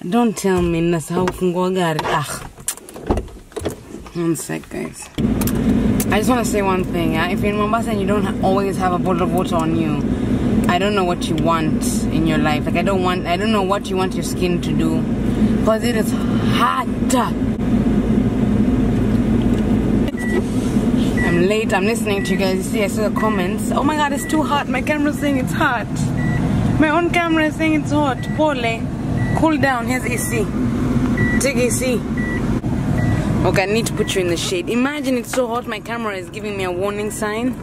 Don't tell me nasahau kufungua gari. One sec, guys. I just want to say one thing. If you're in Mombasa and you don't always have a bottle of water on you, I don't know what you want in your life. Like I don't know what you want your skin to do, because it is hot. I'm late. I'm listening to you guys. You see, I saw the comments. Oh my God, it's too hot. My camera's saying it's hot. My own camera is saying it's hot. Pole, cool down. Here's AC. Take AC. Okay, I need to put you in the shade. Imagine it's so hot. My camera is giving me a warning sign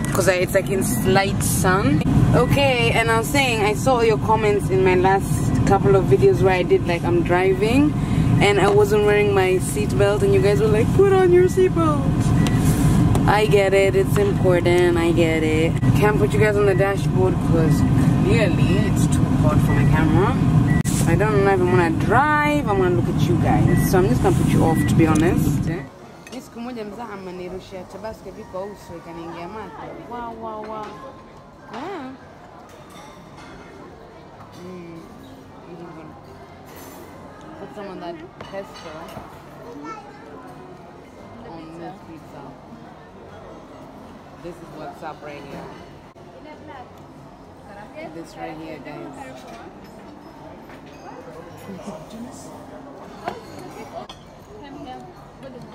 because it's like in slight sun. Okay, and I was saying I saw your comments in my last couple of videos where I did like I'm driving and I wasn't wearing my seatbelt, and you guys were like, put on your seatbelt. I get it, it's important, I get it. Can't put you guys on the dashboard because clearly it's too hot for my camera. I don't know if I'm gonna drive, I'm gonna look at you guys. So I'm just gonna put you off, to be honest. Wow, wow, wow. Yeah. Put some of that pesto on this pizza. This is what's up right here. This right here, guys.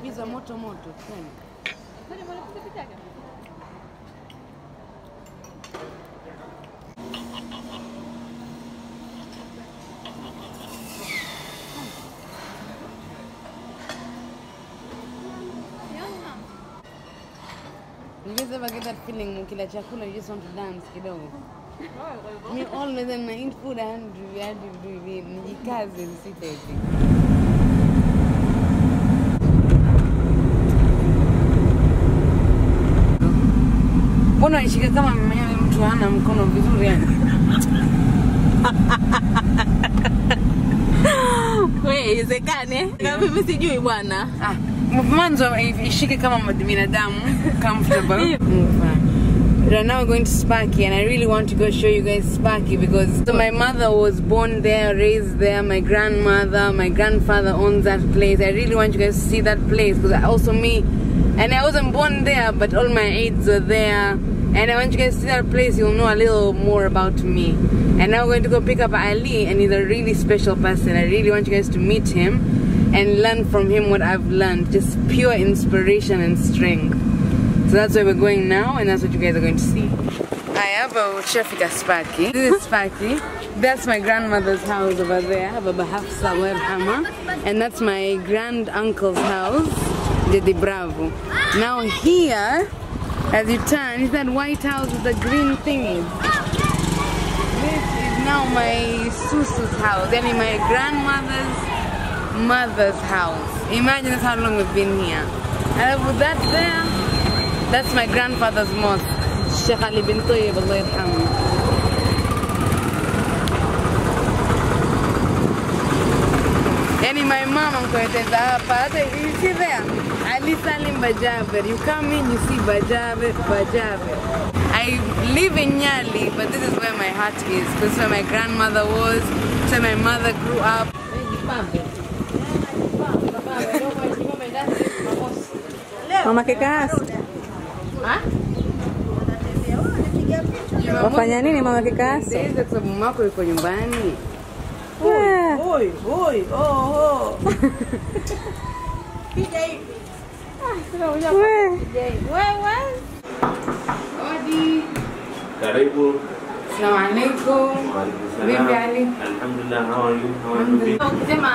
Pizza moto moto. You guys ever get that feeling mukila chakula you just want to dance kidogo? Me always when I eat food I want to do nijikaze nisite hivi. Mbona nishika kama mwenyewe mtu hana mkono vizuri yani? Wewe isekane? Kama mimi sijui bwana. Mwanzo ishike kama binadamu comfortable. Right now we're going to Sparky, and I really want to go show you guys Sparky because so my mother was born there, raised there, my grandmother, my grandfather owns that place. I really want you guys to see that place because also me, and I wasn't born there but all my aides are there, and I want you guys to see that place. You'll know a little more about me. And now we're going to go pick up Ali, and he's a really special person. I really want you guys to meet him and learn from him what I've learned. Just pure inspiration and strength. So that's where we're going now, and that's what you guys are going to see. I have a Shafika Sparky. This is Sparky. That's my grandmother's house over there. I have a Bahafsa Werhama. And that's my grand uncle's house, Dedi Bravo. Now here, as you turn, is that white house with the green thingies. This is now my Susu's house, and my grandmother's mother's house. Imagine that's how long we've been here. And with that there, that's my grandfather's mosque, Sheikh Ali bin Tayyib, Allah yarhamu. And my mom, you see there, Ali Salim Bajaber. You come in, you see Bajaber. I live in Nyali, but this is where my heart is. This is where my grandmother was, this is where my mother grew up. Mama, ¿qué haces? Wafanya nini mama kikaso? Sasa kwa sababu mama yuko nyumbani. Oi, oh. Pija hivi. Wewe. Odi. Karibu. Assalamu alaikum. Vipi Ali? Alhamdulillah, how are you? How are you? Ukisema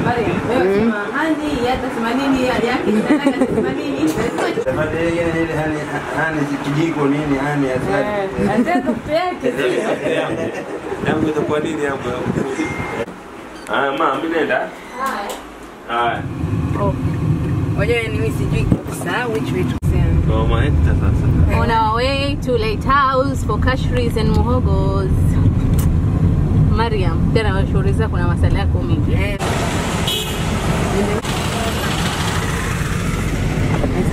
Mariam, wewe sema hani ya tasema nini hali yake nataka tasema nini? Safari yeye hani kijiko nini hani asali. Anza kupeke. Yangu itakuwa nini hapo? Mama, mimi nenda. Haya. Oh. Wewe ni mimi sijui kabisa which way to send. Kwa maeta sasa. On our way to Late House for kashris and muhogos. Mariam, tena washauriza kuna masala yako mingi.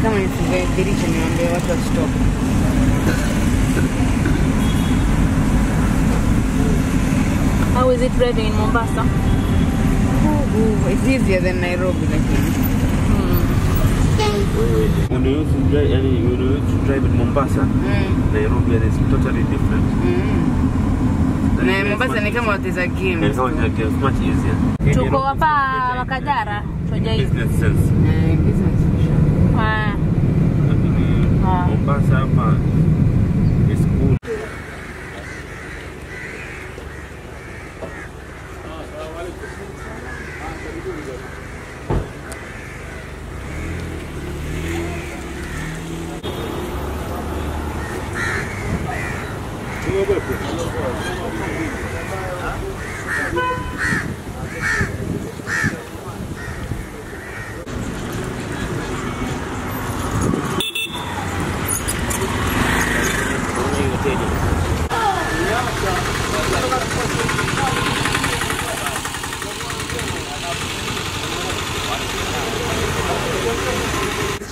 Kama nifungue dirisha niambie watu stop. How is it driving in Mombasa? It's easier than Nairobi, I think. When you used to drive in Mombasa, Nairobi is totally different. Mombasa ni kama wateza game. It's much easier. Tuko hapa Makadara, Business sense. Business for sure. Mombasa hapa is cool.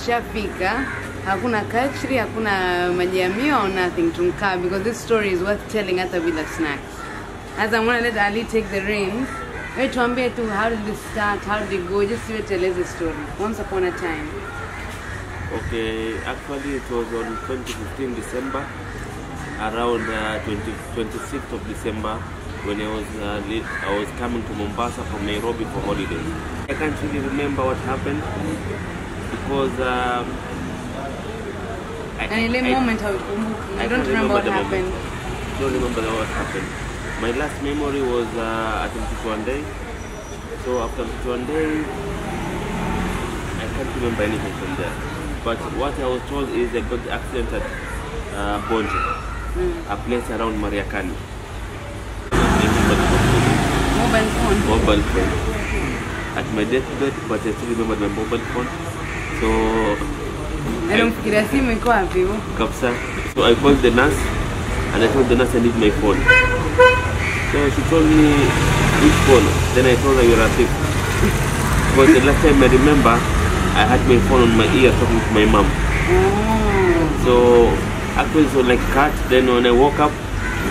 Shafika, hakuna kachri, hakuna majamio or nothing tunka, because this story is worth telling at bila snacks. As I'm gonna let Ali take the reins. Wait to ambie tu, how did this start, how did it go, just see tell us the story. Once upon a time. Okay, actually it was on 2015 December, around 26th of December, when I was coming to Mombasa from Nairobi for holidays. I can't really remember what happened because I don't remember what happened. Don't remember what happened. My last memory was at Mtito Day. So after Mtito Day, I can't remember anything from there. But what I was told is I got the accident at Bonje, a place around Mariakani. Mobile phone. At my deathbed, but I still remember my mobile phone. So So I called the nurse and I told the nurse I need my phone. So she told me, which phone? Then I told her you're a thief. Because the last time I remember, I had my phone on my ear talking to my mom. So actually it was like cut. Then when I woke up,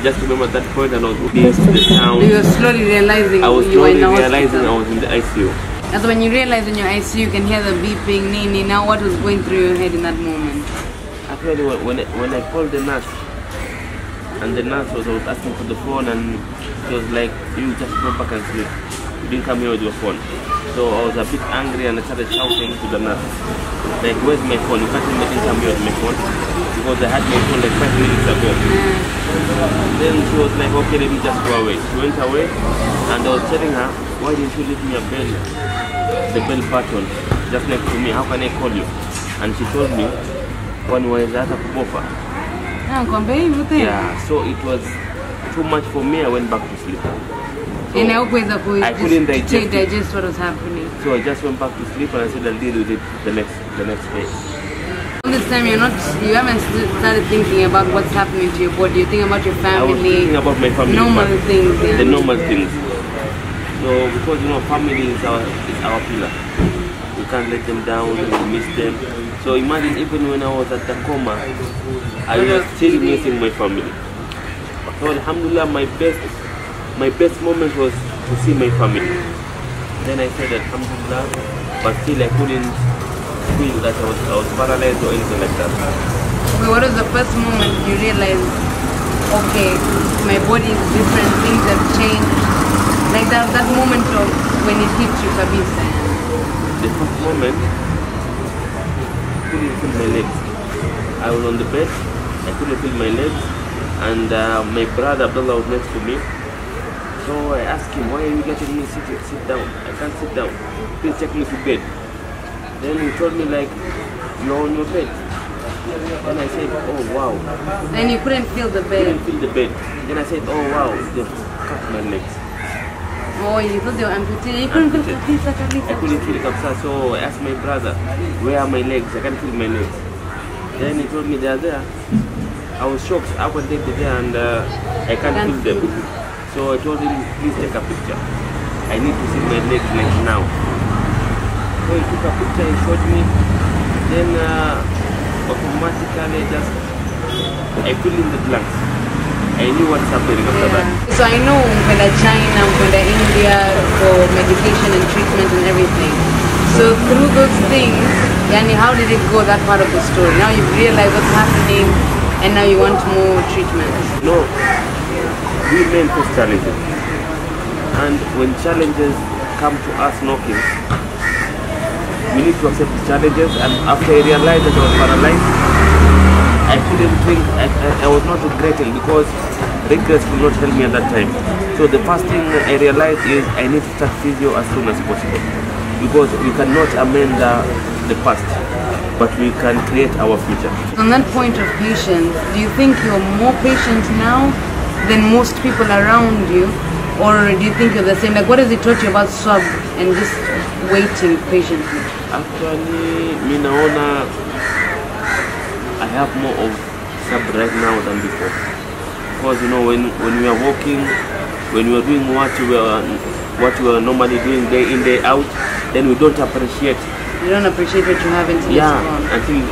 just remember that point and I was looking to the sound. You were slowly realizing I was slowly realizing I was in the ICU. That's when you realize in your ICU you can hear the beeping, nini. Now what was going through your head in that moment? Actually when I called the nurse, and the nurse was asking for the phone, and she was like, you just go back and sleep. You didn't come here with your phone. So I was a bit angry and I started shouting to the nurse, like, where's my phone? You can't even come here with my phone. Because I had my phone like 5 minutes ago. Then she was like, okay, let me just go away. She went away and I was telling her, why didn't you leave me a bell? The bell button just next to me. How can I call you? And she told me, one was that a kubofa. Yeah, so it was too much for me. I went back to sleep. So I couldn't digest what was happening. So I just went back to sleep and I said I'll deal with it the next day. This time you haven't started thinking about what's happening to your body. You think about your family. I was thinking about my family. Normal things, yeah. The normal things. So because family is our pillar. We can't let them down, we miss them. So imagine even when I was at the coma, I was still missing my family. So alhamdulillah, my best moment was to see my family. Then I said alhamdulillah, but still I couldn't feel that I was paralyzed or anything like that. Okay, what was the first moment you realized, okay, my body is different, things have changed? Like that moment of when it hit you, Kabisa. The first moment, I couldn't feel my legs. I was on the bed, I couldn't feel my legs, and my brother Abdullah was next to me. So I asked him, why are you letting me sit down? I can't sit down. Please take me to bed. Then he told me like, you're on your bed. Then I said, oh wow. Then you couldn't feel the bed? I couldn't feel the bed. Then I said, oh wow, they've cut my legs. Oh, you thought they were amputated? You couldn't feel I couldn't feel it, so I asked my brother, where are my legs? I can't feel my legs. Then he told me they are there. I was shocked. I was there and I can't feel them. So I told him, please take a picture. I need to see my legs like now. So he took a picture and showed me. Then automatically I feel in the blanks. I knew what's happening after that. So I know when China, when India, for medication and treatment and everything. So through those things, yani, how did it go, that part of the story? Now you've realized what's happening and now you want more treatment. No, we men face challenges. And when challenges come to us knocking, we need to accept the challenges. And after I realized that I was paralyzed, I couldn't think, I was not regretting, because regrets will not help me at that time. So the first thing I realized is I need to start physio as soon as possible, because we cannot amend the past, but we can create our future. On that point of patience, do you think you're more patient now than most people around you, or do you think you're the same? Like, what has it taught you about swab and just waiting patiently? Actually, me naona I have more of sub right now than before, because you know, when we are walking, when we are doing what we are normally doing day in day out, then we don't appreciate. You don't appreciate what you have until it's gone.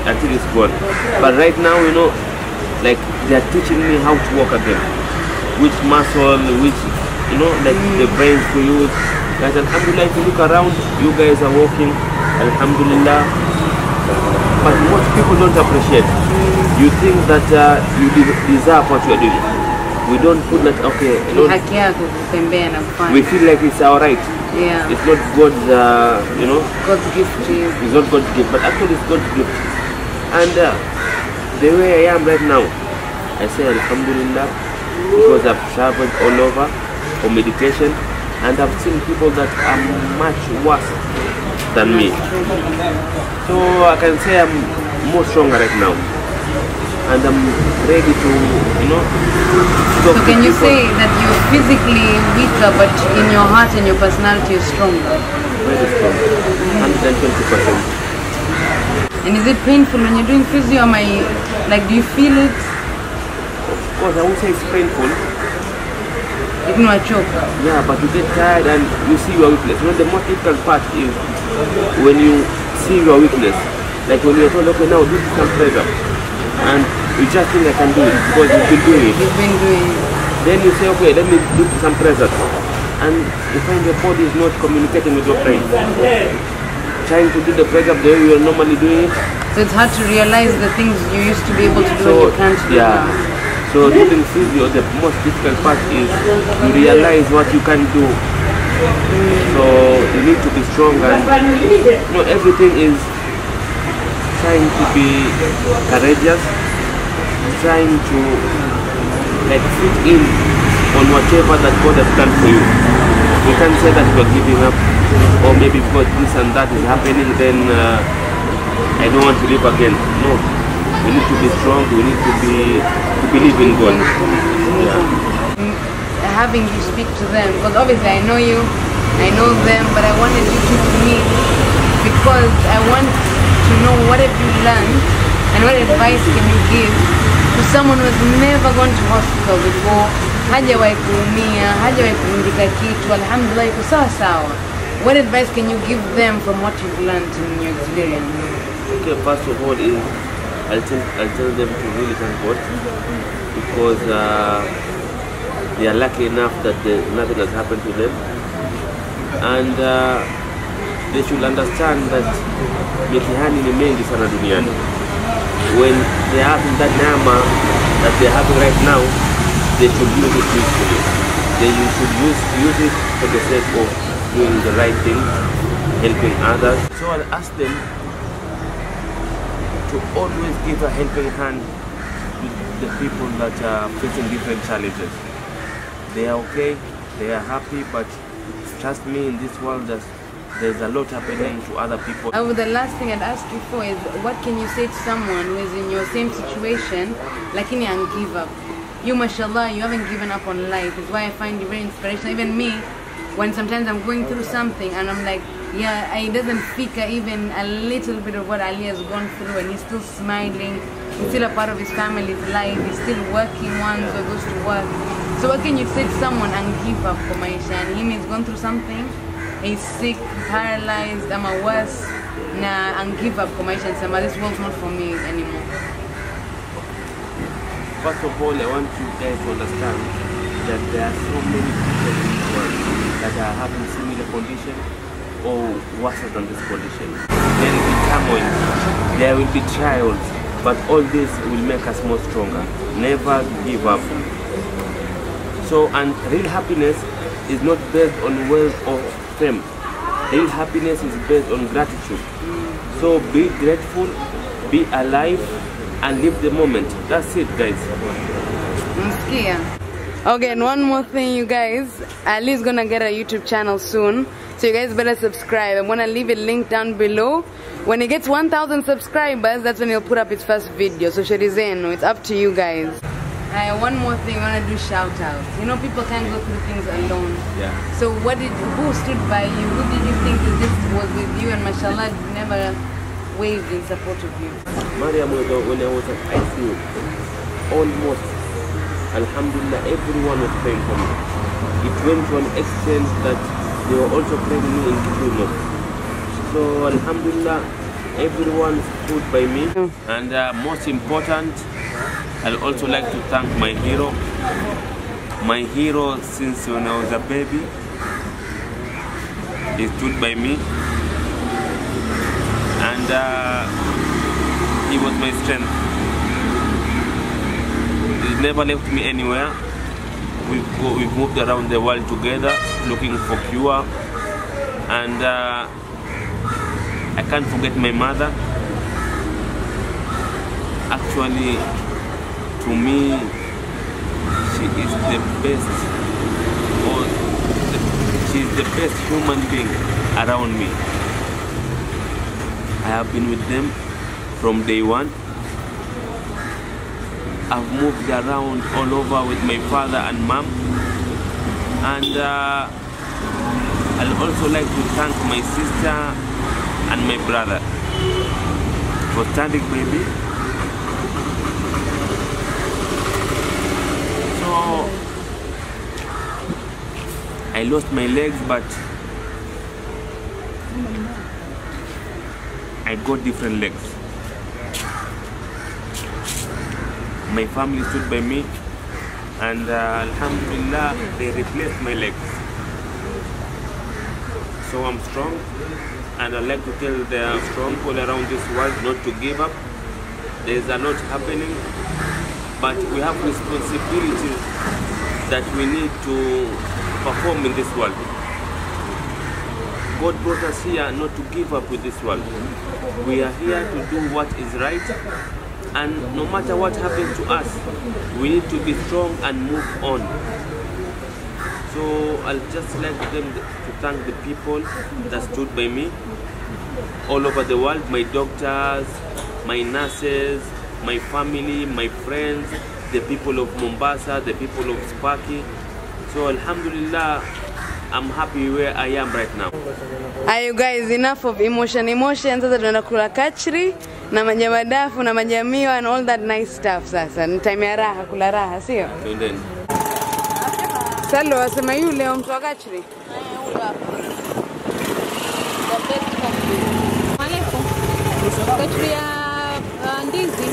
until it's gone. But right now, you know, like, they are teaching me how to walk again, which muscle, which, you know, like the brains to use. Guys, alhamdulillah, if you look around, you guys are walking, alhamdulillah. But most people don't appreciate. You think that you deserve what you are doing. We don't put like, okay, we feel like it's our right. Yeah. It's not God's, you know, God's gift to you. it's not God's gift, but actually it's God's gift. And the way I am right now, I say alhamdulillah, because I've traveled all over for meditation, and I've seen people that are much worse than me. So I can say I'm more stronger right now, and I'm ready to, you know. So can you say that you're physically weaker, but in your heart and your personality you're stronger? Very strong, 120%. And is it painful when you're doing physio? Like, do you feel it? Of course, I won't say it's painful. It's not a choke. Yeah, but you get tired and you see your weakness. You know, the most difficult part is when you see your weakness. Like when you're told, okay, now do some pressure, and you just think I can do it because you've been doing it. You've been doing it. Then you say, okay, let me do some pressure, and you find your body is not communicating with your brain. Trying to do the pressure the way you are normally doing it. So it's hard to realize the things you used to be able to do and you can't do now. So doing physio, the most difficult part is to realize what you can do. So you need to be strong, and you know, everything is trying to be courageous, trying to like fit in on whatever that God has done for you. You can't say that you're giving up, or maybe because this and that is happening, then I don't want to live again. No, we need to be strong. We need to believe in God. Yeah. Having you speak to them, because obviously I know you, I know them, but I wanted you to meet because I want to know what have you learned and what advice can you give to someone who has never gone to hospital before, hajawahi kuumia, hajawahi kuvunjika kitu, alhamdulillah iko sawa sawa. What advice can you give them from what you've learned in your experience? Okay, first of all is I'll tell them to really thank God, because they are lucky enough that nothing has happened to them, and they should understand that mitihani ni mengi sana duniani. When they are having that nama that they are having right now, they should use it usefully. They should use it for the sake of doing the right thing, helping others. So I'll ask them to always give a helping hand to the people that are facing different challenges. They are okay, they are happy, but trust me, in this world there's a lot happening to other people. The last thing I'd ask you for is, what can you say to someone who is in your same situation, lakini and give up? You, mashallah, you haven't given up on life. It's why I find you very inspirational. Even me, when sometimes I'm going through something and I'm like, yeah, it doesn't fika even a little bit of what Ali has gone through, and he's still smiling. He's still a part of his family's life. He's still working once or goes to work. So what can you say to someone and give up for maisha? And him, he's gone through something. He's sick, paralyzed, I'm a worse. Nah, and give up for maisha and say, this world's not for me anymore. First of all, I want you guys to understand that there are so many people world that are having similar condition or worse than this condition. There will be turmoil, there will be trials, but all this will make us more stronger. Never give up. So, and real happiness is not based on wealth or fame. Real happiness is based on gratitude. So be grateful, be alive, and live the moment. That's it, guys. Okay, and one more thing, you guys. Ali's gonna get a YouTube channel soon, so you guys better subscribe. I'm gonna leave a link down below. When it gets 1,000 subscribers, that's when he'll put up his first video. So Sherizeno, it's up to you guys. One more thing, I wanna do shout outs. You know, people can't go through things alone. Yeah. So who stood by you? Who did you think was with you? And mashallah, never waved in support of you. Mariam, when I was at ICU, almost, alhamdulillah, everyone was praying for me. It went to an extent that they were also praying me in Kisumu. So alhamdulillah, everyone stood by me. And most important, I'd also like to thank my hero. My hero since when I was a baby. He stood by me. And he was my strength. He never left me anywhere. We've moved around the world together looking for cure. And I can't forget my mother. Actually, to me, she is the best, she's the best human being around me. I have been with them from day one. I've moved around all over with my father and mom. And I'd also like to thank my sister and my brother for standing by me. So I lost my legs, but I got different legs. My family stood by me, and alhamdulillah, they replaced my legs. So I'm strong, and I'd like to tell the strong people around this world not to give up. There's a lot happening, but we have responsibilities that we need to perform in this world. God brought us here not to give up with this world. We are here to do what is right, and no matter what happens to us, we need to be strong and move on. So I'll just like them to thank the people that stood by me all over the world, my doctors, my nurses, my family, my friends, the people of Mombasa, the people of Sparky. So alhamdulillah, I'm happy where I am right now. Are you guys, enough of emotion? Sasa tunaenda kula kachri na majamadafu na majamiwa and all that nice stuff. Sasa ni time ya raha, kula raha, sio? Then. Salo wasema yule mtu wa kachri. Kachri ya ndizi.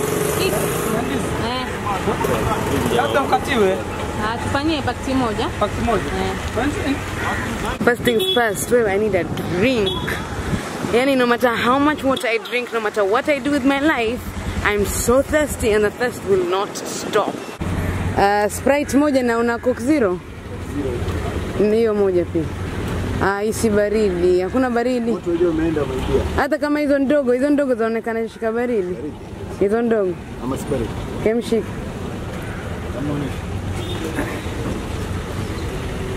Hata mkatiwe. Tufanyie pakiti moja. Pakiti moja. First things first, I need a drink. Yani, no matter how much water I drink, no matter what I do with my life, I'm so thirsty and the thirst will not stop. Sprite moja na una Coke Zero? Ndiyo moja pia. Isi baridi, hakuna baridi. Watu wajua umeenda maidia. Hata kama hizo ndogo zaonekana shika baridi. Hizo ndogo. Ama Sprite. Kemshika.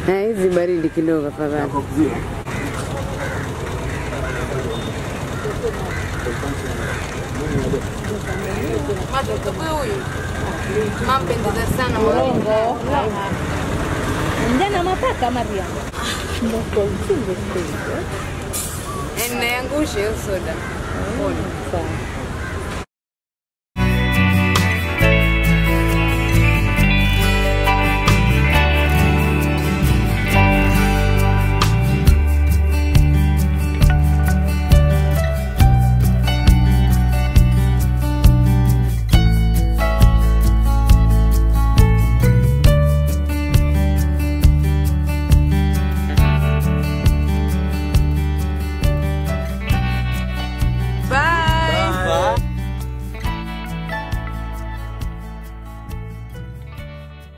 Hizi baridi kidogo afadhali. Coke Zero. Mato kwa huyu. Mampendeza sana mwanangu. Ndana mapaka Maria. Ndio Ene angushe soda. Sawa.